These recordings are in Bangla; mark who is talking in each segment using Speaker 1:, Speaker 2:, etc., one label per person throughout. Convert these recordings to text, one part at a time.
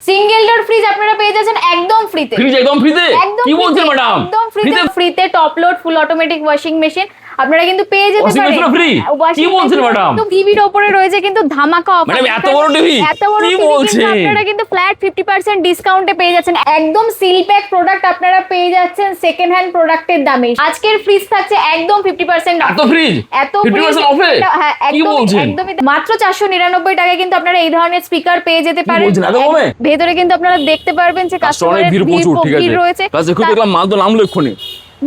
Speaker 1: সিঙ্গেল ডোর ফ্রিজ আপনারা পেয়ে যাচ্ছেন একদম ফ্রিতে।
Speaker 2: ফ্রিজ একদম ফ্রিতে? কি বলছেন ম্যাডাম?
Speaker 1: একদম ফ্রিতে top load full automatic washing machine আপনারা কিন্তু পেয়ে যেতে
Speaker 2: ওয়াশিং
Speaker 1: পারেন।
Speaker 2: Machine free? কি বলছেন ম্যাডাম?
Speaker 1: তো টিভির উপরে রয়েছে কিন্তু ধামাকা অফার।
Speaker 2: ম্যাডাম এত বড় টিভি?
Speaker 1: এত বড়
Speaker 2: কি
Speaker 1: টিভি
Speaker 2: বলছেন?
Speaker 1: কিন্তু আপনারা কিন্তু ফ্ল্যাট 50% ডিসকাউন্টে পেয়ে যাচ্ছেন। একদম সিল প্যাক প্রোডাক্ট আপনারা পেয়ে যাচ্ছেন সেকেন্ড হ্যান্ড প্রোডাক্টের দামে। আজকের ফ্রিজ থাকছে একদম 50%
Speaker 2: এত ফ্রিজ?
Speaker 1: এত
Speaker 2: 50% অফে?
Speaker 1: হ্যাঁ
Speaker 2: কি বলছেন?
Speaker 1: একদমই মাত্র 499 টাকায় কিন্তু আপনারা এই ধরনের স্পিকার পেয়ে যেতে পারেন।
Speaker 2: বলছেন এত কমে?
Speaker 1: ভেতরে কিন্তু আপনারা দেখতে পারবেন যে
Speaker 2: কাস্টমারের
Speaker 1: কাস্টমারের
Speaker 2: ভিড় প্রচুর, ঠিক আছে।
Speaker 1: রয়েছে।
Speaker 2: প্লাস দেখো দেখলাম মাল তো নামলো এক্ষুনি।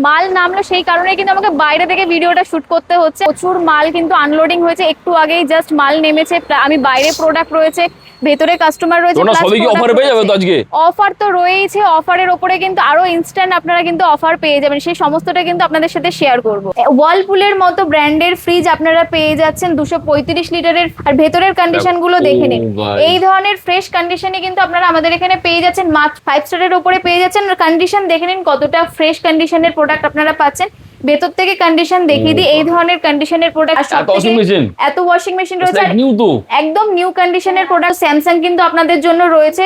Speaker 1: মাল নামলো সেই কারণে কিন্তু আমাকে বাইরে থেকে ভিডিওটা শুট করতে হচ্ছে। প্রচুর মাল কিন্তু আনলোডিং হয়েছে, একটু আগেই জাস্ট মাল নেমেছে। আমি বাইরে প্রোডাক্ট রয়েছে, ভেতরে কাস্টমার রয়েছে।
Speaker 2: তোমরা সবই কি অফারে পেয়ে যাবে তো আজকে?
Speaker 1: অফার তো রয়েছে, অফারের উপরে কিন্তু আরো ইনস্ট্যান্ট আপনারা কিন্তু অফার পেয়ে যাবেন। সেই সমস্তটা কিন্তু আপনাদের সাথে শেয়ার করব। ওয়ালপুলের মতো ব্র্যান্ডের ফ্রিজ আপনারা পেয়ে যাচ্ছেন 235 লিটারের। আর ভেতরের কন্ডিশন গুলো দেখে নিন। এই ধরনের ফ্রেশ কন্ডিশনে কিন্তু আপনারা আমাদের এখানে পেয়ে যাচ্ছেন। মাত্র 5 স্টারের উপরে পেয়ে যাচ্ছেন। আর কন্ডিশন দেখে নিন কতটা ফ্রেশ কন্ডিশনের প্রোডাক্ট আপনারা পাচ্ছেন। ভেতর থেকে কন্ডিশন দেখিয়ে দিই। এই ধরনের কন্ডিশনের প্রোডাক্ট এত ওয়াশিং মেশিন রয়েছে একদম নিউ কন্ডিশনের প্রোডাক্ট। স্যামসাং কিন্তু আপনাদের জন্য রয়েছে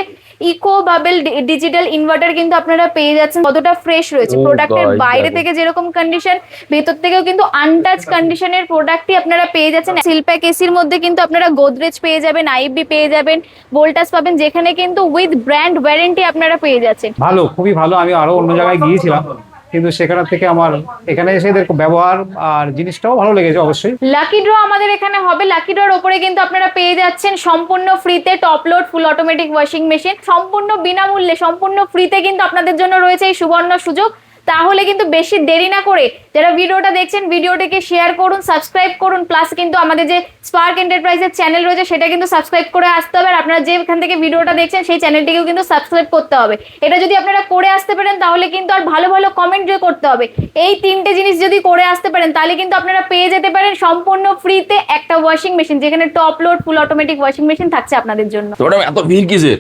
Speaker 1: ইকো বাবেল ডিজিটাল ইনভার্টার কিন্তু আপনারা পেয়ে যাচ্ছেন। কতটা ফ্রেশ রয়েছে প্রোডাক্টের বাইরে থেকে যেরকম কন্ডিশন, ভেতর থেকেও কিন্তু আনটাচ কন্ডিশনের প্রোডাক্টই আপনারা পেয়ে যাচ্ছেন। সিলপ্যাক এসির মধ্যে কিন্তু আপনারা গোদরেজ পেয়ে যাবেন, আইএফবি পেয়ে যাবেন, ভোল্টাস পাবেন, যেখানে কিন্তু উইথ ব্র্যান্ড ওয়ারেন্টি আপনারা পেয়ে যাচ্ছেন।
Speaker 3: ভালো, খুবই ভালো। আমি আরো অন্য জায়গায় গিয়েছিলাম, কিন্তু সেখান থেকে আমার এখানে এসে এদের ব্যবহার আর জিনিসটাও ভালো লেগেছে। অবশ্যই
Speaker 1: লাকি ড্র আমাদের এখানে হবে। লাকি ড্রর উপরে কিন্তু আপনারা পেয়ে যাচ্ছেন সম্পূর্ণ ফ্রিতে top load full automatic washing machine. সম্পূর্ণ বিনামূল্যে, সম্পূর্ণ ফ্রিতে কিন্তু আপনাদের জন্য রয়েছে এই সুবর্ণ সুযোগ। তাহলে কিন্তু বেশি দেরি না করে যারা ভিডিওটা দেখছেন, ভিডিওটিকে শেয়ার করুন, সাবস্ক্রাইব করুন। প্লাস কিন্তু আমাদের যে স্পার্ক এন্টারপ্রাইজের চ্যানেল রয়েছে সেটা কিন্তু সাবস্ক্রাইব করে আসতে হবে। আর আপনারা যেখান থেকে ভিডিওটা দেখছেন সেই চ্যানেলটিকেও কিন্তু সাবস্ক্রাইব করতে হবে। এটা যদি আপনারা করে আসতে পারেন তাহলে কিন্তু আর ভালো ভালো কমেন্ট করতে হবে। এই তিনটে জিনিস যদি করে আসতে পারেন তাহলে কিন্তু আপনারা পেয়ে যেতে পারেন সম্পূর্ণ ফ্রিতে একটা ওয়াশিং মেশিন, যেখানে top load full automatic washing machine থাকছে আপনাদের জন্য।
Speaker 2: এত ভিড় কিসের?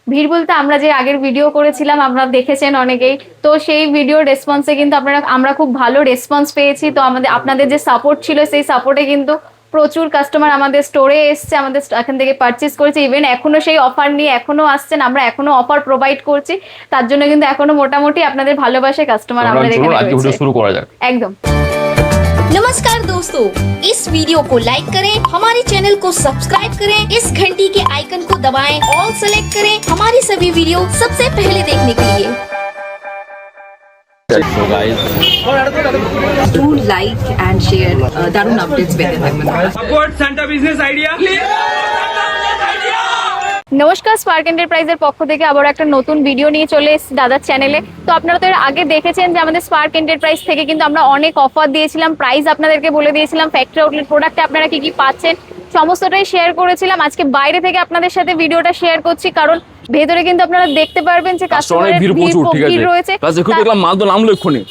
Speaker 1: ভিড় বলতে আমরা যে আগের ভিডিও করেছিলাম আপনারা দেখেছেন অনেকেই, তো সেই ভিডিও রেসপন্সে কিন্তু আমরা খুব ভালো রেসপন্স পেয়েছি। তো আপনাদের যে সাপোর্ট ছিল সেই সাপোর্টে কিন্তু প্রচুর কাস্টমার আমাদের স্টোরে এসছে, আমাদের এখান থেকে পারচেস করেছে। ইভেন এখনো সেই অফার নিয়ে এখনো আসছেন, আমরা এখনো অফার প্রোভাইড করছি। তার জন্য কিন্তু এখনো মোটামুটি আপনাদের ভালোবাসায় কাস্টমার আমাদের এখানে রয়েছে।
Speaker 2: শুরু করা যাক।
Speaker 1: একদম।
Speaker 4: नमस्कार दोस्तों, इस वीडियो को लाइक करें, हमारे चैनल को सब्सक्राइब करें, इस घंटी के आइकन को दबाएं, ऑल सेलेक्ट करें हमारी सभी वीडियो सबसे पहले देखने के लिए।
Speaker 2: So guys,
Speaker 5: Do like and share দারুণ আপডেটস পেতে থাকবেন।
Speaker 6: Support Santa Business Idea.
Speaker 1: নমস্কার, স্পার্ক এন্টারপ্রাইজের পক্ষ থেকে আবার একটা নতুন ভিডিও নিয়ে চলে এসেছি দাদার চ্যানেলে। তো আপনারা তো এর আগে দেখেছেন যে আমাদের স্পার্ক এন্টারপ্রাইজ থেকে কিন্তু আমরা অনেক অফার দিয়েছিলাম, প্রাইস আপনাদেরকে বলে দিয়েছিলাম, ফ্যাক্টরি আউটলেট প্রোডাক্টে আপনারা কি কি পাচ্ছেন সমস্তটাই শেয়ার করেছিলাম। আজকে বাইরে থেকে আপনাদের সাথে ভিডিওটা শেয়ার করছি, কারণ ভেতরে কিন্তু আপনারা দেখতে পারবেন যে কাস্টমারের
Speaker 2: ভিড় প্রচুর, ঠিক আছে।
Speaker 1: ভিড় রয়েছে।
Speaker 2: প্লাস দেখো দেখলাম মাল তো নামলো এক্ষুনি।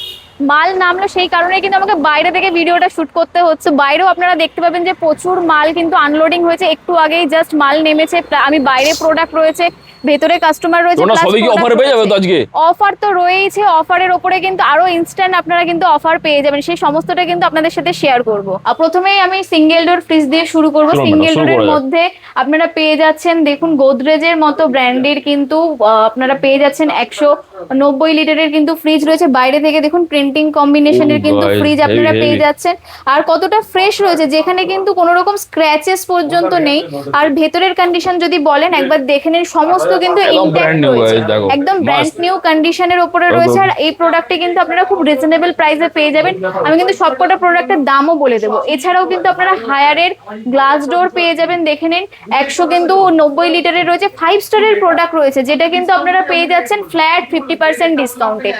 Speaker 1: মাল নামলো সেই কারণে কিন্তু আমাকে বাইরে থেকে ভিডিওটা শুট করতে হচ্ছে। বাইরেও আপনারা দেখতে পাবেন যে প্রচুর মাল কিন্তু আনলোডিং হয়েছে, একটু আগেই জাস্ট মাল নেমেছে। আমি বাইরে প্রোডাক্ট রয়েছে, ভেতরে কাস্টমার রয়েছে।
Speaker 2: তোমরা সবই কি অফারে পেয়ে যাবে তো আজকে?
Speaker 1: অফার তো রয়েছে, অফারের উপরে কিন্তু আরো ইনস্ট্যান্ট আপনারা কিন্তু অফার পেয়ে যাবেন। সেই সমস্তটা কিন্তু আপনাদের সাথে শেয়ার করব। প্রথমেই আমি সিঙ্গেল ডোর ফ্রিজ দিয়ে শুরু করব। সিঙ্গেল ডোরের মধ্যে আপনারা পেয়ে যাচ্ছেন, দেখুন গোদরেজের মতো ব্র্যান্ডের কিন্তু আপনারা পেয়ে যাচ্ছেন 190 লিটারের কিন্তু ফ্রিজ রয়েছে। বাইরে থেকে দেখুন প্রিন্টিং কম্বিনেশনের কিন্তু ফ্রিজ আপনারা পেয়ে যাচ্ছেন। আর কতটা ফ্রেশ রয়েছে, যেখানে কিন্তু কোনো রকম স্ক্র্যাচেস পর্যন্ত নেই। আর ভেতরের কন্ডিশন যদি বলেন একবার দেখে নিন, সমস্ত কিন্তু ইনট্যাক্ট রয়েছে, একদম ব্র্যান্ড নিউ কন্ডিশনের উপরে রয়েছে। আর এই প্রোডাক্টে কিন্তু আপনারা খুব রিজনেবল প্রাইসে পেয়ে যাবেন। আমি কিন্তু সবকটা প্রোডাক্টের দামও বলে দেবো। এছাড়াও কিন্তু আপনারা হায়ারের গ্লাস ডোর পেয়ে যাবেন, দেখে নিন 190 লিটারের রয়েছে। 5 স্টারের প্রোডাক্ট রয়েছে, যেটা কিন্তু আপনারা পেয়ে যাচ্ছেন ফ্ল্যাট 50% ডিসকাউন্টে।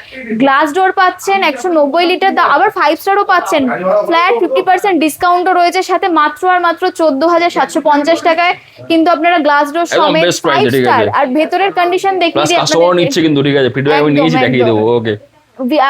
Speaker 1: গ্লাস ডোর পাচ্ছেন 190 লিটার, আবার 5 স্টারও পাচ্ছেন ফ্ল্যাট 50% ডিসকাউন্টও রয়েছে সাথে। মাত্র আর মাত্র 14,750 টাকায় কিন্তু আপনারা গ্লাস ডোর সমেত 5 স্টার। আর ভেতরের কন্ডিশন দেখিয়ে দিই আপনাদের।
Speaker 2: কাস্টমার নিচ্ছে কিন্তু, ঠিক আছে। ভিডিও আমি নিয়েছি, দেখিয়ে দেবো। ওকে,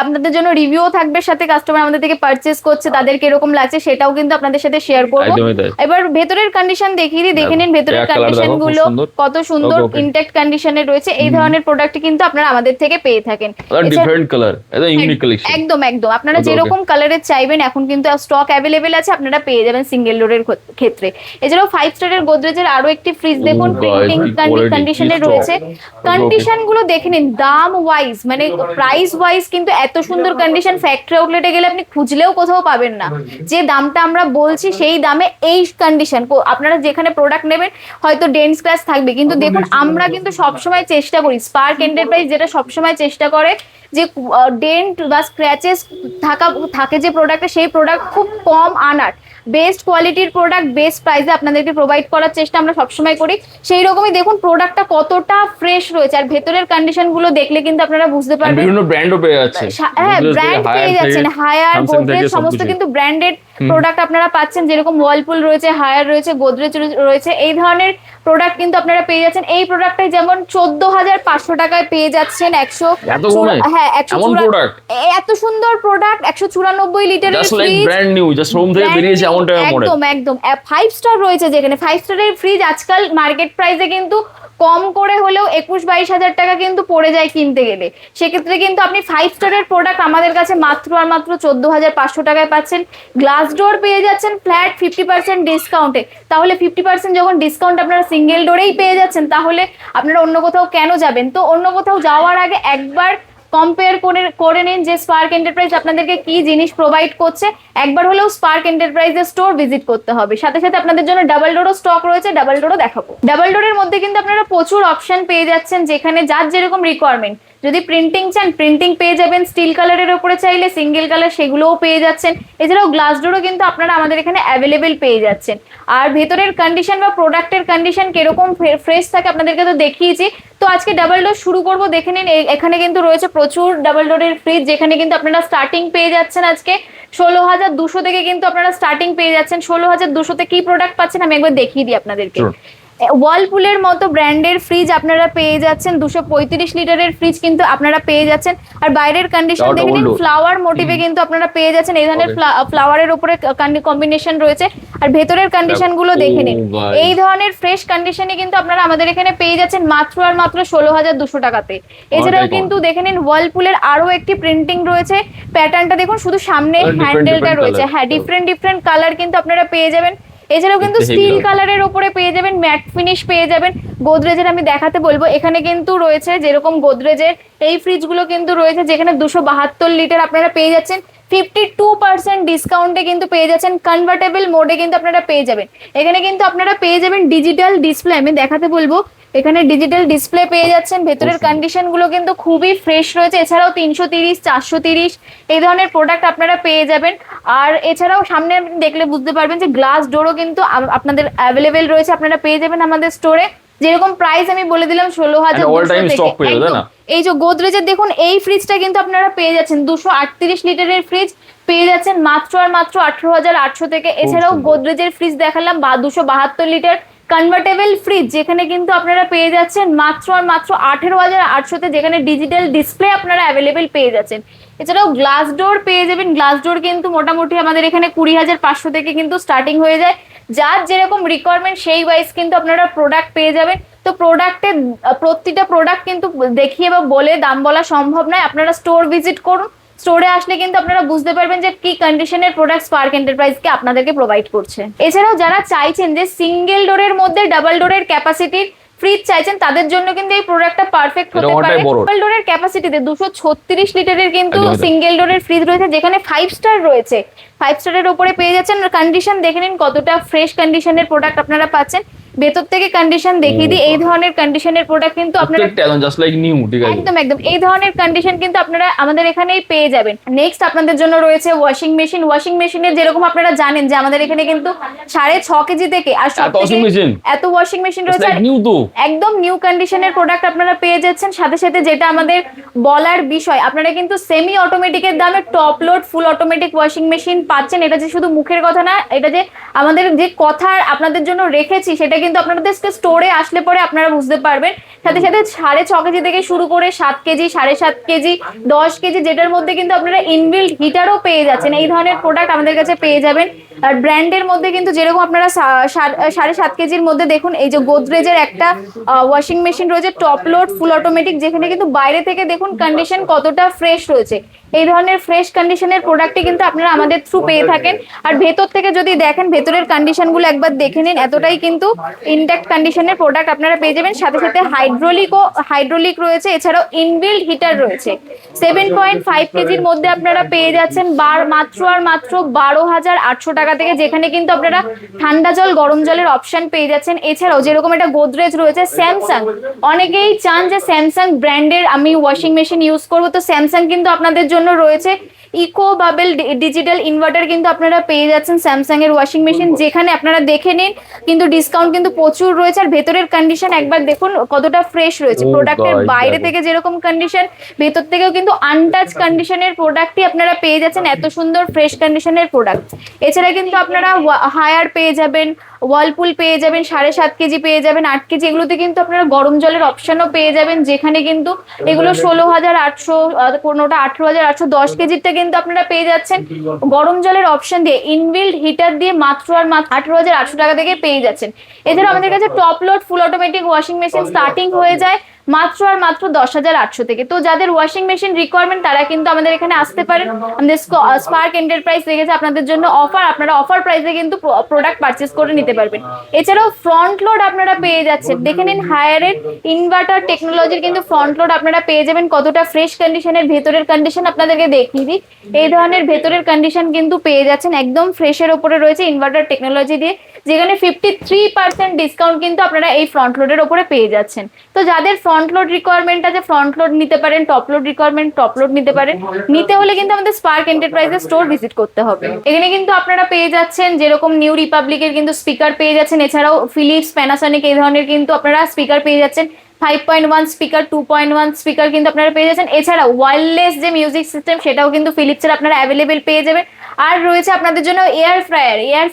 Speaker 1: আপনাদের জন্য রিভিউ থাকবে, সাথে কাস্টমার আমাদের থেকে পারচেজ করছে তাদের কিরকম লাগছে সেটাও কিন্তু আপনাদের সাথে শেয়ার করবো।
Speaker 2: একদমই তাই।
Speaker 1: এবার ভেতরের কন্ডিশন দেখিয়ে দিই, দেখে নিন ভেতরের
Speaker 2: এক colour
Speaker 1: কন্ডিশন
Speaker 2: দেখো, খুব
Speaker 1: গুলো
Speaker 2: সুন্দর।
Speaker 1: কত সুন্দর
Speaker 2: Okay, okay.
Speaker 1: ইনটেক্ট কন্ডিশনে রয়েছে। এই ধরনের প্রোডাক্ট কিন্তু আপনারা আমাদের থেকে পেয়ে থাকেন।
Speaker 2: ডিফারেন্ট কালার, এটা ইউনিক কালেকশন।
Speaker 1: একদম একদম আপনারা
Speaker 2: Okay,
Speaker 1: যেরকম কালারের চাইবেন এখন কিন্তু স্টক অ্যাভেলেবেল আছে, আপনারা পেয়ে যাবেন সিঙ্গেল ডোরের ক্ষেত্রে। এছাড়াও 5 স্টারের গোদরেজের আরো একটি ফ্রিজ দেখুন
Speaker 2: God,
Speaker 1: প্রিন্টিং
Speaker 2: কি quality,
Speaker 1: কন্ডিশনে
Speaker 2: কি stock।
Speaker 1: রয়েছে। কন্ডিশন গুলো দেখে নিন, দাম ওয়াইজ মানে প্রাইস ওয়াইজ কিন্তু এত সুন্দর কন্ডিশন ফ্যাক্টরি আউটলেটে গেলে আপনি খুঁজলেও কোথাও পাবেন না। যে দামটা আমরা বলছি সেই দামে এই কন্ডিশন, আপনারা যেখানে প্রোডাক্ট নেবেন হয়তো ডেন্ট স্ক্র্যাচ থাকবে, কিন্তু দেখুন আমরা কিন্তু সবসময় চেষ্টা করি, স্পার্ক এন্টারপ্রাইজ যেটা সবসময় চেষ্টা করে যে ডেন্ট বা স্ক্র্যাচেস থাকে যে প্রোডাক্টে, সেই প্রোডাক্ট খুব কম আনার, বেস্ট কোয়ালিটির প্রোডাক্ট বেস্ট প্রাইসে আপনাদেরকে প্রোভাইড করার চেষ্টা আমরা সবসময় করি। সেই রকমই দেখুন প্রোডাক্টটা কতটা ফ্রেশ রয়েছে, আর ভেতরের কন্ডিশন গুলো দেখলে কিন্তু আপনারা বুঝতে পারবেন।
Speaker 2: বিভিন্ন ব্র্যান্ডও পেয়ে যাচ্ছে,
Speaker 1: হ্যাঁ ব্র্যান্ড পেয়ে যাচ্ছেন, হায়ার গোদরেজ সমস্ত কিন্তু ব্র্যান্ডেড প্রোডাক্ট আপনারা পাচ্ছেন, যেরকম ওয়ালপুল রয়েছে, হায়ার রয়েছে, গোদরেজ রয়েছে, এই ধরনের প্রোডাক্ট কিন্তু আপনারা পেয়ে যাচ্ছেন। এই প্রোডাক্টটাই যেমন 14,500 টাকায় পেয়ে যাচ্ছেন। হ্যাঁ এত সুন্দর প্রোডাক্ট, 194 লিটারের
Speaker 2: just like
Speaker 1: fridge,
Speaker 2: brand new, just home থেকে বেরিয়েছে এমন টাইপের মডেল।
Speaker 1: একদম একদম 5 স্টার রয়েছে, যেখানে 5 স্টারের ফ্রিজ আজকাল মার্কেট প্রাইসে কিন্তু কম করে হলেও 21-22 হাজার টাকা কিন্তু পড়ে যায় কিনতে গেলে। সেক্ষেত্রে কিন্তু আপনি 5 স্টারের প্রোডাক্ট আমাদের কাছে মাত্র আর মাত্র 14,500 টাকায় পাচ্ছেন। গ্লাস ডোর পেয়ে যাচ্ছেন ফ্ল্যাট 50% ডিসকাউন্টে। তাহলে 50% যখন ডিসকাউন্ট আপনারা সিঙ্গেল ডোরেই পেয়ে যাচ্ছেন, তাহলে আপনারা অন্য কোথাও কেন যাবেন? তো অন্য কোথাও যাওয়ার আগে একবার কম্পেয়ার করে নিন যে স্পার্ক এন্টারপ্রাইজ আপনাদেরকে কি জিনিস প্রোভাইড করছে। একবার হলেও স্পার্ক এন্টারপ্রাইজের স্টোর ভিজিট করতে হবে। সাথে সাথে আপনাদের জন্য ডাবল ডোরও স্টক রয়েছে, ডাবল ডোরও দেখাবো। ডাবল ডোরের মধ্যে কিন্তু আপনারা প্রচুর অপশন পেয়ে যাচ্ছেন, যেখানে যার যেরকম রিকোয়ারমেন্ট, যদি প্রিন্টিং চান প্রিন্টিং পেয়ে যাবেন, স্টিল কালারের উপরে চাইলে সিঙ্গেল কালার সেগুলোও পেয়ে যাচ্ছেন। এছাড়াও গ্লাস ডোরও কিন্তু আপনারা আমাদের এখানে অ্যাভেলেবেল পেয়ে যাচ্ছেন। আর ভেতরের কন্ডিশন বা প্রোডাক্টের কন্ডিশন কিরকম ফ্রেশ থাকে আপনাদেরকে তো দেখিয়েছি। তো আজকে ডাবল ডোর শুরু করব, দেখে নিন এখানে কিন্তু রয়েছে প্রচুর ডাবল ডোরের ফ্রিজ, যেখানে কিন্তু আপনারা স্টার্টিং পেয়ে যাচ্ছেন আজকে 16,200 থেকে কিন্তু আপনারা স্টার্টিং পেয়ে যাচ্ছেন। 16,200 তে কি প্রোডাক্ট পাচ্ছেন আমি একবার দেখিয়ে দিই আপনাদেরকে। ওয়ালপুলের মতো ব্র্যান্ডের ফ্রিজ আপনারা পেয়ে যাচ্ছেন, 235 লিটারের ফ্রিজ কিন্তু আপনারা পেয়ে যাচ্ছেন। আর বাইরের কন্ডিশন দেখে নিন, ফ্লাওয়ার মোটিভে কিন্তু আপনারা পেয়ে যাচ্ছেন, এই ধরনের ফ্লাওয়ারের উপরে কম্বিনেশন রয়েছে। আর ভেতরের কন্ডিশন গুলো দেখে নিন, এই ধরনের ফ্রেশ কন্ডিশনে কিন্তু আপনারা আমাদের এখানে পেয়ে যাচ্ছেন মাত্র আর মাত্র 16,200 টাকাতে। এছাড়াও কিন্তু দেখে নিন ওয়ালপুলের আরো একটি প্রিন্টিং রয়েছে, প্যাটার্নটা দেখুন, শুধু সামনে হ্যান্ডেলটা রয়েছে, হ্যাঁ ডিফারেন্ট কালার কিন্তু আপনারা পেয়ে যাবেন। এছাড়াও কিন্তু স্টিল কালারের উপরে পেয়ে যাবেন, ম্যাট ফিনিশ পেয়ে যাবেন। গোদরেজের আমি দেখাতে বলবো, এখানে কিন্তু রয়েছে যেরকম গোদরেজের এই ফ্রিজগুলো কিন্তু রয়েছে, যেখানে 272 লিটার আপনারা পেয়ে যাচ্ছেন 52% ডিসকাউন্টে কিন্তু পেয়ে যাচ্ছেন। কনভার্টেবল মোডে কিন্তু আপনারা পেয়ে যাবেন। এখানে কিন্তু আপনারা পেয়ে যাবেন ডিজিটাল ডিসপ্লে, আমি দেখাতে বলবো, এখানে ডিজিটাল ডিসপ্লে পেয়ে যাচ্ছেন। ভেতরের কন্ডিশন গুলো কিন্তু খুবই ফ্রেশ রয়েছে। এছাড়াও 330, 430 এই ধরনের প্রোডাক্ট আপনারা পেয়ে যাবেন। আর এছাড়াও সামনে আপনি দেখলে বুঝতে পারবেন যে গ্লাস ডোরও কিন্তু আপনাদের অ্যাভেলেবেল রয়েছে, আপনারা পেয়ে যাবেন আমাদের স্টোরে। যেরকম প্রাইস আমি বলে দিলাম 16,200 থেকে। এই যে গোদরেজের দেখুন এই ফ্রিজটা কিন্তু আপনারা পেয়ে যাচ্ছেন 238 লিটারের ফ্রিজ পেয়ে যাচ্ছেন মাত্র আর মাত্র 18,800 থেকে। এছাড়াও গোদরেজের ফ্রিজ দেখালাম 272 লিটার কনভার্টেবল ফ্রিজ, যেখানে কিন্তু আপনারা পেয়ে যাচ্ছেন মাত্র আর মাত্র 18,800 তে, যেখানে ডিজিটাল ডিসপ্লে আপনারা অ্যাভেলেবেল পেয়ে যাচ্ছেন। এছাড়াও গ্লাস ডোর পেয়ে যাবেন। গ্লাস ডোর কিন্তু মোটামুটি আমাদের এখানে 20,500 থেকে কিন্তু স্টার্টিং হয়ে যায়। যার যেরকম রিকোয়ারমেন্ট সেই ওয়াইজ কিন্তু আপনারা প্রোডাক্ট পেয়ে যাবেন। তো প্রোডাক্টের প্রতিটা প্রোডাক্ট কিন্তু দেখিয়ে বা বলে দাম বলা সম্ভব নয়, আপনারা স্টোর ভিজিট করুন। স্টোরে আসলে কিন্তু আপনারা বুঝতে পারবেন যে কি কন্ডিশনের প্রোডাক্ট স্পার্ক এন্টারপ্রাইজকে আপনাদেরকে প্রোভাইড করছে। এছাড়াও যারা চাইছেন যে সিঙ্গেল ডোরের মধ্যে ডাবল ডোরের ক্যাপাসিটির ফ্রিজ চাইছেন, তাদের জন্য কিন্তু এই প্রোডাক্টটা পারফেক্ট হতে পারে। ডাবল ডোরের ক্যাপাসিটিতে 236 লিটারের কিন্তু সিঙ্গেল ডোরের ফ্রিজ রয়েছে, যেখানে 5 স্টার রয়েছে। 5 স্টারের উপরে পেয়ে যাচ্ছেন। কন্ডিশন দেখে নিন কতটা ফ্রেশ কন্ডিশনের প্রোডাক্ট আপনারা পাচ্ছেন। ভেতর থেকে কন্ডিশন দেখিয়ে দিই, এই ধরনের কন্ডিশনের প্রোডাক্ট কিন্তু আপনারা
Speaker 2: জাস্ট লাইক নিউ, ঠিক আছে,
Speaker 1: একদম একদম এই ধরনের কন্ডিশন কিন্তু আপনারা আমাদের এখানেই পেয়ে যাবেন। নেক্সট আপনাদের জন্য রয়েছে ওয়াশিং মেশিন। ওয়াশিং মেশিনের যেরকম আপনারা জানেন যে আমাদের এখানে কিন্তু 6.5 কেজি থেকে আর এত ওয়াশিং মেশিন রয়েছে, একদম নিউ কন্ডিশনের প্রোডাক্ট আপনারা পেয়ে যাচ্ছেন। সাথে সাথে যেটা আমাদের বলার বিষয়, আপনারা কিন্তু সেমি অটোমেটিকের দামে top load full automatic washing machine পাচ্ছেন। এটা যে শুধু মুখের কথা না, এটা যে আমাদের যে কথা আপনাদের জন্য রেখেছি সেটা কিন্তু আপনাদের স্টোরে আসলে পরে আপনারা বুঝতে পারবেন। সাথে সাথে 6.5 কেজি থেকে শুরু করে 7 কেজি, 7.5 কেজি, 10 কেজি, যেটার মধ্যে কিন্তু আপনারা ইনবিল্ট হিটারও পেয়ে যাচ্ছেন। এই ধরনের প্রোডাক্ট আমাদের কাছে পেয়ে যাবেন। আর ব্র্যান্ডের মধ্যে কিন্তু যেরকম আপনারা 7.5 কেজির মধ্যে দেখুন এই যে গোদরেজের একটা ওয়াশিং মেশিন রয়েছে টপ লোড ফুল অটোমেটিক, যেখানে কিন্তু বাইরে থেকে দেখুন কন্ডিশন কতটা ফ্রেশ রয়েছে। এই ধরনের ফ্রেশ কন্ডিশনের প্রোডাক্টই কিন্তু আপনারা আমাদের থ্রু পেয়ে থাকেন। আর ভেতর থেকে যদি দেখেন ভেতরের কন্ডিশনগুলো একবার দেখে নিন, এতটাই কিন্তু ইনট্যাক্ট কন্ডিশনের প্রোডাক্ট আপনারা পেয়ে যাবেন। সাথে সাথে হাইড্রোলিক রয়েছে, এছাড়াও ইনবিল্ট হিটার রয়েছে। 7.5 কেজির মধ্যে আপনারা পেয়ে যাচ্ছেন মাত্র 12,800 টাকা থেকে, যেখানে কিন্তু আপনারা ঠান্ডা জল গরম জলের অপশন পেয়ে যাচ্ছেন। এছাড়াও যেরকম একটা গোদরেজ রয়েছে স্যামসাং, অনেকেই চান যে স্যামসাং ব্র্যান্ডের আমি ওয়াশিং মেশিন ইউজ করবো, তো স্যামসাং কিন্তু আপনাদের জন্য রয়েছে ইকো বাবেল ডিজিটাল ইনভার্টার কিন্তু আপনারা পেয়ে যাচ্ছেন স্যামসাং এর ওয়াশিং মেশিন, যেখানে আপনারা দেখে নিন কিন্তু ডিসকাউন্ট কিন্তু প্রচুর রয়েছে। আর ভেতরের কন্ডিশন একবার দেখুন কতটা ফ্রেশ রয়েছে। প্রোডাক্টের বাইরে থেকে যেরকম কন্ডিশন, ভেতর থেকেও কিন্তু আনটাচ কন্ডিশনের প্রোডাক্টই আপনারা পেয়ে যাচ্ছেন, এত সুন্দর ফ্রেশ কন্ডিশনের প্রোডাক্ট। এছাড়া কিন্তু আপনারা হায়ার পেয়ে যাবেন, ওয়ালপুল পেয়ে যাবেন, 7.5 কেজি পেয়ে যাবেন, 8 কেজি, এগুলোতে কিন্তু আপনারা গরম জলের অপশনও পেয়ে যাবেন, যেখানে কিন্তু এগুলো 16,800, কোনোটা 18,800, 10 কেজিরটা কিন্তু আপনারা পেয়ে যাচ্ছেন গরম জলের অপশন দিয়ে ইনবিল্ট হিটার দিয়ে মাত্র 18,800 টাকা থেকে পেয়ে যাচ্ছেন। এছাড়া আমাদের কাছে top load full automatic washing machine starting হয়ে যায় মাত্র 10,800 থেকে। তো যাদের ওয়াশিং মেশিন রিকোয়ারমেন্ট তারা কিন্তু আমাদের এখানে আসতে পারেন। আমাদের স্পার্ক এন্টারপ্রাইজ রেখেছে আপনাদের জন্য অফার, আপনারা অফার প্রাইসে কিন্তু প্রোডাক্ট পারচেস করে নিতে পারবেন। এছাড়াও ফ্রন্ট লোড আপনারা পেয়ে যাচ্ছেন, দেখে নিন হায়ারের ইনভার্টার টেকনোলজির কিন্তু ফ্রন্ট লোড আপনারা পেয়ে যাবেন। কতটা ফ্রেশ কন্ডিশনের ভেতরের কন্ডিশন আপনাদেরকে দেখিয়ে দিই। এই ধরনের ভেতরের কন্ডিশন কিন্তু পেয়ে যাচ্ছেন, একদম ফ্রেশের উপরে রয়েছে ইনভার্টার টেকনোলজি দিয়ে, যেখানে 53% ডিসকাউন্ট কিন্তু আপনারা এই ফ্রন্ট লোডের উপরে পেয়ে যাচ্ছেন। তো যাদের ফ্রন্ট লোড রিকোয়ারমেন্ট আছে ফ্রন্ট লোড নিতে পারেন, top load requirement top load নিতে পারেন। নিতে হলে কিন্তু আমাদের স্পার্ক এন্টারপ্রাইজের স্টোর ভিজিট করতে হবে। এখানে কিন্তু আপনারা পেয়ে যাচ্ছেন যেরকম নিউ রিপাবলিকের কিন্তু স্পিকার পেয়ে যাচ্ছেন, এছাড়াও ফিলিপস, প্যানাসনিক এই ধরনের কিন্তু আপনারা স্পিকার পেয়ে যাচ্ছেন। 5.1 স্পিকার, 2.1 স্পিকার কিন্তু আপনারা পেয়ে যাচ্ছেন। এছাড়া ওয়্যারলেস যে মিউজিক সিস্টেম সেটাও কিন্তু ফিলিপসের আপনারা অ্যাভেলেবেল পেয়ে যাবেন। আর রয়েছে আপনাদের জন্য এয়ার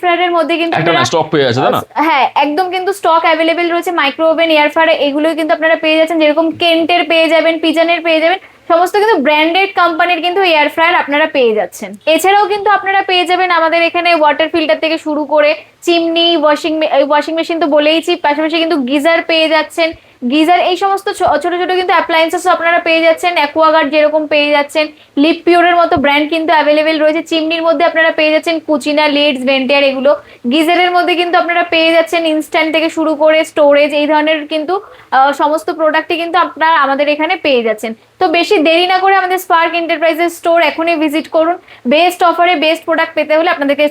Speaker 1: ফ্রায়ারের মধ্যে কিন্তু
Speaker 2: একটা স্টক পেয়ে আছে না?
Speaker 1: হ্যাঁ, একদম কিন্তু স্টক অ্যাভেলেবেল রয়েছে। মাইক্রো ওভেন, এয়ার ফ্রায়ার এগুলো কিন্তু আপনারা পেয়ে যাচ্ছেন, যেরকম কেন্টের পেয়ে যাবেন, পিজনের পেয়ে যাবেন, সমস্ত কিন্তু ব্র্যান্ডেড কোম্পানির কিন্তু এয়ার ফ্রায়ার আপনারা পেয়ে যাচ্ছেন। এছাড়াও কিন্তু আপনারা পেয়ে যাবেন আমাদের এখানে ওয়াটার ফিল্টার থেকে শুরু করে চিমনি, ওয়াশিং মেশিন তো বলেইছি, পাশাপাশি কিন্তু গিজার পেয়ে যাচ্ছেন। গিজার এই সমস্ত ছোট ছোট কিন্তু অ্যাপ্লায়েন্সেস আপনারা পেয়ে যাচ্ছেন। অ্যাকোয়াগার্ড যেরকম পেয়ে যাচ্ছেন, লিপ পিওরের মতো ব্র্যান্ড কিন্তু অ্যাভেলেবেল রয়েছে। চিমনির মধ্যে আপনারা পেয়ে যাচ্ছেন কুচিনা, লিডস, ভেন্টিয়ার এগুলো। গিজারের মধ্যে কিন্তু আপনারা পেয়ে যাচ্ছেন ইনস্ট্যান্ট থেকে শুরু করে স্টোরেজ, এই ধরনের কিন্তু সমস্ত প্রোডাক্টই কিন্তু আপনারা আমাদের এখানে পেয়ে যাচ্ছেন। তো বেশি দেরি না করে আমাদের স্পার্ক এন্টারপ্রাইজের স্টোর এখনই ভিজিট করুন। বেস্ট অফারে বেস্ট প্রোডাক্ট পেতে হলে আপনাদেরকে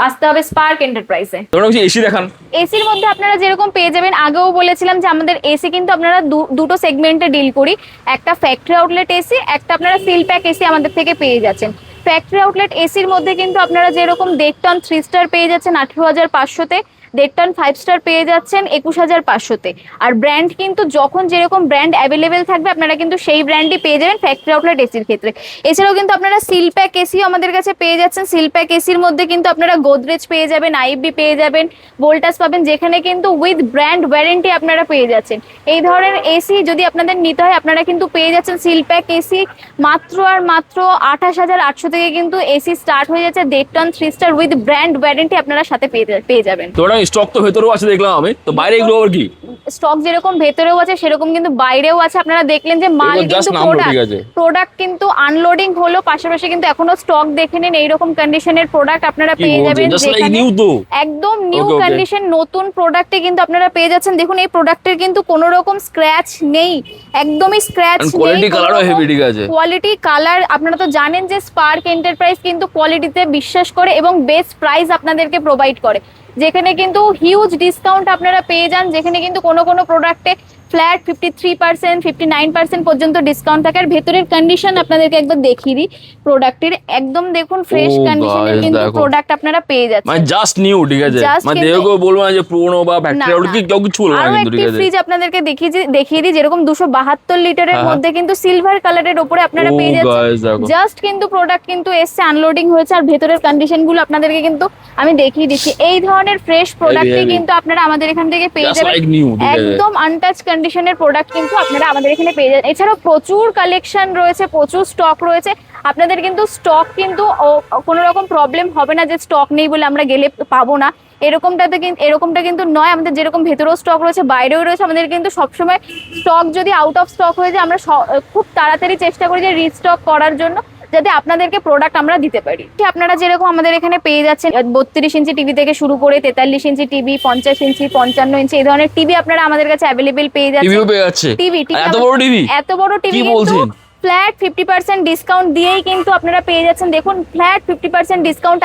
Speaker 1: আসতে হবে স্পার্ক এন্টারপ্রাইজে।
Speaker 2: তোমরা কিছু এসি দেখান।
Speaker 1: এসির মধ্যে আপনারা যেরকম পেয়ে যাবেন, আগেও বলেছিলাম যে আমাদের এসি কিন্তু আপনারা দুটো সেগমেন্টে ডিল করি, একটা ফ্যাক্টরি আউটলেট এসি, একটা আপনারা সিল প্যাক এসি আমাদের থেকে পেয়ে যাচ্ছেন। ফ্যাক্টরি আউটলেট এসির মধ্যে কিন্তু আপনারা যেরকম 1.5 টন 3 স্টার পেয়ে যাচ্ছেন 18,500-তে, 1.5 টন 5 স্টার পেয়ে যাচ্ছেন 21,500-তে। আর ব্র্যান্ড কিন্তু যখন যেরকম ব্র্যান্ড অ্যাভেলেবেল থাকবে আপনারা কিন্তু সেই ব্র্যান্ডই পেয়ে যাবেন ফ্যাক্টরি আউটলেট এসির ক্ষেত্রে। এছাড়াও কিন্তু আপনারা সিল প্যাক এসিও আমাদের কাছে পেয়ে যাচ্ছেন। সিল প্যাক এসির মধ্যে কিন্তু আপনারা গোদরেজ পেয়ে যাবেন, আইএফবি পেয়ে যাবেন, ভোল্টাস পাবেন, যেখানে কিন্তু উইথ ব্র্যান্ড ওয়ারেন্টি আপনারা পেয়ে যাচ্ছেন। এই ধরনের এসি যদি আপনাদের নিতে হয় আপনারা কিন্তু পেয়ে যাচ্ছেন সিল প্যাক এসি মাত্র 28,800 থেকে কিন্তু এসি স্টার্ট হয়ে যাচ্ছে। 1.5 ton 3 star with brand warranty আপনারা সাথে পেয়ে যাবেন।
Speaker 2: তোমরা স্টক তো ভেতরেও আছে দেখলাম আমি, তো বাইরে এগুলো আবার কি?
Speaker 1: স্টক যেরকম ভেতরেও আছে সেরকম কিন্তু বাইরেও আছে। আপনারা দেখলেন যে মাল কিন্তু প্রোডাক্ট কিন্তু আনলোডিং হলো, পাশাপাশি কিন্তু এখনো স্টক দেখে নিন এইরকম কন্ডিশনের প্রোডাক্ট আপনারা পেয়ে যাবেন, একদম নিউ কন্ডিশন নতুন প্রোডাক্টে কিন্তু আপনারা পেয়ে যাচ্ছেন। দেখুন এই প্রোডাক্টের কিন্তু কোনো রকম স্ক্র্যাচ নেই, একদমই স্ক্র্যাচ নেই, কোয়ালিটি কালার। আপনারা তো জানেন যে স্পার্ক এন্টারপ্রাইজ কিন্তু কোয়ালিটিতে বিশ্বাস করে এবং বেস্ট প্রাইস আপনাদেরকে প্রোভাইড করে, যেখানে কিন্তু হিউজ ডিসকাউন্ট আপনারা পেয়ে যান, যেখানে কিন্তু কোনো প্রোডাক্টে ফ্ল্যাট 53%, 59% পর্যন্ত ডিসকাউন্ট থাকে। আর ভেতরের কন্ডিশন আপনাদেরকে একবার দেখিয়ে দিই প্রোডাক্টের, একদম দেখুন ফ্রেশ
Speaker 2: Oh,
Speaker 1: কন্ডিশনের
Speaker 2: guys,
Speaker 1: কিন্তু
Speaker 2: দেখো।
Speaker 1: প্রোডাক্ট আপনারা পেয়ে যাচ্ছেন।
Speaker 2: মানে জাস্ট নিউ, ঠিক আছে?
Speaker 1: Just
Speaker 2: মানে
Speaker 1: কিন্তু-
Speaker 2: কেউ বলবো না যে পুরনো বা ফ্যাক্টরি
Speaker 1: না,
Speaker 2: কি কেউ কিছু বলবো না
Speaker 1: আরো
Speaker 2: কিন্তু,
Speaker 1: একটি
Speaker 2: ঠিক আছে?
Speaker 1: ফ্রিজ আপনাদেরকে দেখিয়ে দিই, যেরকম 272 লিটারের
Speaker 2: হ্যাঁ,
Speaker 1: মধ্যে কিন্তু সিলভার কালারের উপরে আপনারা
Speaker 2: Oh,
Speaker 1: পেয়ে
Speaker 2: guys,
Speaker 1: যাচ্ছেন।
Speaker 2: দেখো।
Speaker 1: জাস্ট কিন্তু প্রোডাক্ট কিন্তু এসছে, আনলোডিং হয়েছে, আর ভেতরের কন্ডিশন গুলো আপনাদেরকে কিন্তু আমি দেখিয়ে দিচ্ছি। এই ধরনের ফ্রেশ প্রোডাক্টই
Speaker 2: heavy।
Speaker 1: কিন্তু আপনারা আমাদের এখান থেকে পেয়ে
Speaker 2: Just
Speaker 1: যাবেন,
Speaker 2: like new, ঠিক আছে?
Speaker 1: একদম আনটাচ কন্ডিশনের প্রোডাক্ট কিন্তু আপনারা আমাদের এখানে পেয়ে যাবেন। এছাড়াও প্রচুর কালেকশন রয়েছে, প্রচুর স্টক রয়েছে। আপনাদের কিন্তু স্টক কিন্তু কোনো রকম প্রবলেম হবে না যে স্টক নেই বলে আমরা গেলে পাবো না, এরকমটা কিন্তু নয়। আমাদের যেরকম ভেতরেও স্টক রয়েছে, বাইরেও রয়েছে। আমাদের কিন্তু সবসময় স্টক যদি আউট অফ স্টক হয়ে যায়, আমরা খুব তাড়াতাড়ি চেষ্টা করি যে রিস্টক করার জন্য, যাতে আপনাদেরকে প্রোডাক্ট আমরা দিতে পারি। আপনারা যেরকম আমাদের এখানে পেয়ে যাচ্ছেন 32 ইঞ্চি টিভি থেকে শুরু করে 43 ইঞ্চি টিভি, 50 ইঞ্চি, 55 ইঞ্চি, এই ধরনের টিভি আপনারা আমাদের কাছে অ্যাভেলেবেল পেয়ে
Speaker 2: টিভিও
Speaker 1: যাচ্ছেন।
Speaker 2: পেয়ে যাচ্ছে?
Speaker 1: টিভি
Speaker 2: এত বড় টিভি?
Speaker 1: এত বড় টিভি
Speaker 2: কি
Speaker 1: কিন্তু
Speaker 2: বলছেন?
Speaker 1: ফ্ল্যাট 50% ডিসকাউন্ট দিয়েই কিন্তু আপনারা পেয়ে যাচ্ছেন। দেখুন, ফ্ল্যাট 50% ডিসকাউন্ট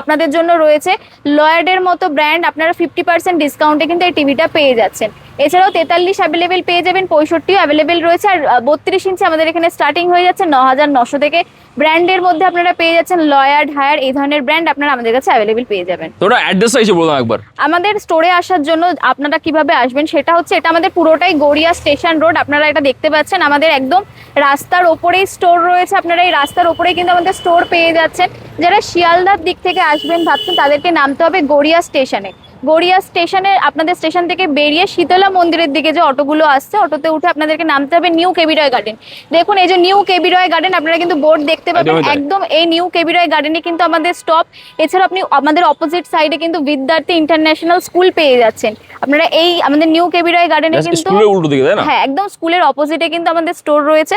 Speaker 1: আপনাদের জন্য রয়েছে। লয়েডের মতো ব্র্যান্ড আপনারা 50% ডিসকাউন্টে কিন্তু এই টিভিটা পেয়ে যাচ্ছেন। এছাড়াও 43 অ্যাভেলেবেল পেয়ে যাবেন, 65 অ্যাভেলেবেল রয়েছে। আর 32 ইঞ্চি আমাদের এখানে স্টার্টিং হয়ে যাচ্ছে 9900 থেকে। ব্র্যান্ডের মধ্যে আপনারা পেয়ে যাচ্ছেন লয়ার্ড, হায়ার, এই ধরনের ব্র্যান্ড আপনারা আমাদের কাছে অ্যাভেলেবেল পেয়ে যাবেন।
Speaker 2: তোরা অ্যাড্রেসটা এসে বললাম একবার।
Speaker 1: আমাদের স্টোরে আসার জন্য আপনারা কিভাবে আসবেন সেটা হচ্ছে, এটা আমাদের পুরোটাই গড়িয়া স্টেশন রোড, আপনারা এটা দেখতে পাচ্ছেন। আমাদের একদম রাস্তার ওপরেই স্টোর রয়েছে, আপনারা এই রাস্তার ওপরেই কিন্তু আমাদের স্টোর পেয়ে যাচ্ছেন। যারা শিয়ালদার দিক থেকে আসবেন ভাবছেন, তাদেরকে নামতে হবে গড়িয়া স্টেশনে। গড়িয়া স্টেশনে আপনাদের স্টেশন থেকে বেরিয়ে শীতলা মন্দিরের দিকে যে অটোগুলো আসছে, অটোতে উঠে আপনাদেরকে নামতে হবে নিউ কেবি রয় গার্ডেন। দেখুন, এই যে নিউ কেবি রয় গার্ডেন, আপনারা কিন্তু বোর্ড দেখতে পাবেন,
Speaker 2: একদমই তাই।
Speaker 1: একদম এই নিউ কেবি রয় গার্ডেনে কিন্তু আমাদের স্টপ। এছাড়া আপনি আমাদের অপোজিট সাইডে কিন্তু বিদ্যার্থী ইন্টারন্যাশনাল স্কুল পেয়ে যাচ্ছেন। আপনারা এই আমাদের নিউ কেবি রয় গার্ডেনে কিন্তু
Speaker 2: স্কুলের উল্টো দিকে, তাই না?
Speaker 1: হ্যাঁ, একদম স্কুলের অপোজিটে কিন্তু আমাদের স্টোর রয়েছে।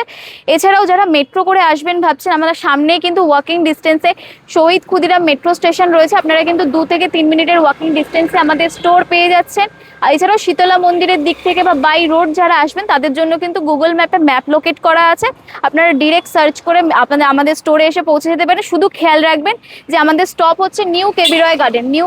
Speaker 1: এছাড়াও যারা মেট্রো করে আসবেন ভাবছেন, আমাদের সামনেই কিন্তু ওয়াকিং ডিস্টেন্সে শহীদ ক্ষুদিরাম মেট্রো স্টেশন রয়েছে। আপনারা কিন্তু 2 থেকে 3 মিনিটের ওয়াকিং ডিস্টেন্সে আমাদের স্টোর পেয়ে যাচ্ছেন। আর এছাড়াও শীতলা মন্দিরের দিক থেকে বা বাই রোড যারা আসবেন, তাদের জন্য কিন্তু গুগল ম্যাপে ম্যাপ লোকেট করা আছে। আপনারা ডিরেক্ট সার্চ করে আমাদের স্টোরে এসে পৌঁছে যেতে পারেন। শুধু খেয়াল রাখবেন যে আমাদের স্টপ হচ্ছে নিউ কেবি রয় গার্ডেন। নিউ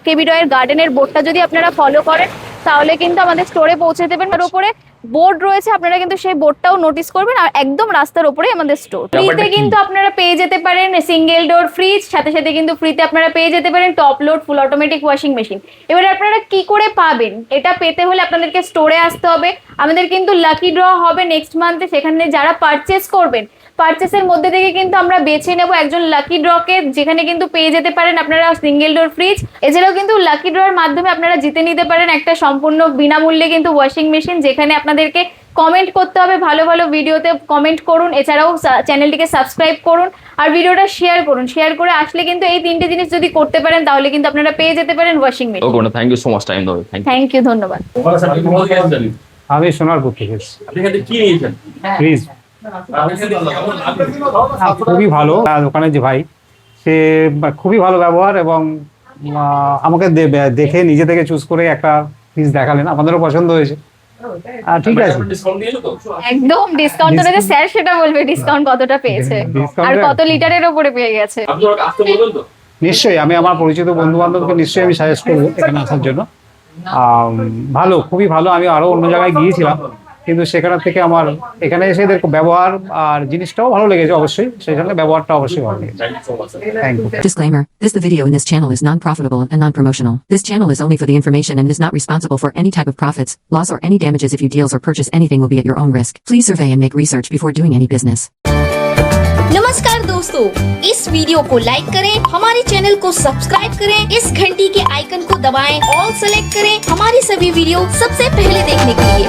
Speaker 1: কেবি রয়ের গার্ডেনের বোর্ডটা যদি আপনারা ফলো করেন, তাহলে কিন্তু আমাদের স্টোরে পৌঁছে দেবেন। তার উপরে বোর্ড রয়েছে, আপনারা কিন্তু সেই বোর্ডটাও নোটিস করবেন। আর একদম রাস্তার উপরেই আমাদের স্টোর। ফ্রিতে
Speaker 2: কি?
Speaker 1: কিন্তু আপনারা পেয়ে যেতে পারেন সিঙ্গেল ডোর ফ্রিজ, সাথে সাথে কিন্তু ফ্রিতে আপনারা পেয়ে যেতে পারেন top load full automatic washing machine. এবারে আপনারা কি করে পাবেন? এটা পেতে হলে আপনাদেরকে স্টোরে আসতে হবে। আমাদের কিন্তু লাকি ড্র হবে নেক্সট মান্থে, সেখানে যারা পারচেস করবেন, পারচেসের মধ্যে থেকে কিন্তু আমরা বেছে নেব একজন লাকি ড্রকে, যেখানে কিন্তু পেয়ে যেতে পারেন আপনারা সিঙ্গেল ডোর ফ্রিজ। এছাড়াও কিন্তু লাকি ড্রয়ের মাধ্যমে আপনারা জিতে নিতে পারেন একটা সম্পূর্ণ বিনামূল্যে কিন্তু ওয়াশিং মেশিন, যেখানে আপনাদেরকে কমেন্ট করতে হবে, ভালো ভালো ভিডিওতে কমেন্ট করুন। এছাড়াও চ্যানেলটিকে সাবস্ক্রাইব করুন আর ভিডিওটা শেয়ার করুন। শেয়ার করে আসলে কিন্তু এই 3টে জিনিস যদি করতে পারেন, তাহলে কিন্তু আপনারা পেয়ে যেতে পারেন washing machine.
Speaker 2: Okay, thank you so much time দাও।
Speaker 1: থ্যাংক ইউ, ধন্যবাদ।
Speaker 3: আমি সোনারপুর থেকে এসেছি।
Speaker 2: আপনি এখানে কি নিয়েছেন?
Speaker 3: ফ্রিজ খুবই ভালো। দোকানের যে ভাই, সে খুবই ভালো ব্যবহার, এবং আমাকে দেখে নিজে থেকে চুজ করে একটা ফ্রিজ দেখালেন, আমাদেরও পছন্দ হয়েছে। ঠিক আছে,
Speaker 2: ডিসকাউন্ট দিয়েছো তো?
Speaker 1: একদম ডিসকাউন্ট রয়েছে। স্যার সেটা বলবে ডিসকাউন্ট কতটা পেয়েছে
Speaker 3: Discount
Speaker 1: আর কত লিটারের উপরে পেয়ে গেছে।
Speaker 2: আপনি ওরা আসতে বলবেন তো?
Speaker 3: নিশ্চয়ই আমি আমার পরিচিত বন্ধু বান্ধবকে নিশ্চয়ই আমি সাজেস্ট করবো এখানে আসার জন্য। ভালো, খুবই ভালো। আমি আরো অন্য জায়গায় গিয়েছিলাম, কিন্তু সেখান থেকে আমার এখানে এসে এদের ব্যবহার আর জিনিসটাও ভালো লেগেছে। অবশ্যই সেখানে ব্যবহারটা অবশ্যই ভালো লেগেছে।
Speaker 2: Thank you so much.
Speaker 3: Thank you.
Speaker 7: Disclaimer, the video in this channel is non-profitable and non-promotional. This channel is only for the information and is not responsible for any type of profits, loss or any damages. If you deals or purchase anything will be at your own risk. Please survey and make research before doing any business.
Speaker 4: नमस्कार दोस्तों, इस वीडियो को लाइक करें, हमारे चैनल को सब्सक्राइब करें, इस घंटी के आइकन को दबाएं, ऑल सेलेक्ट करें हमारी सभी वीडियो सबसे पहले देखने के लिए।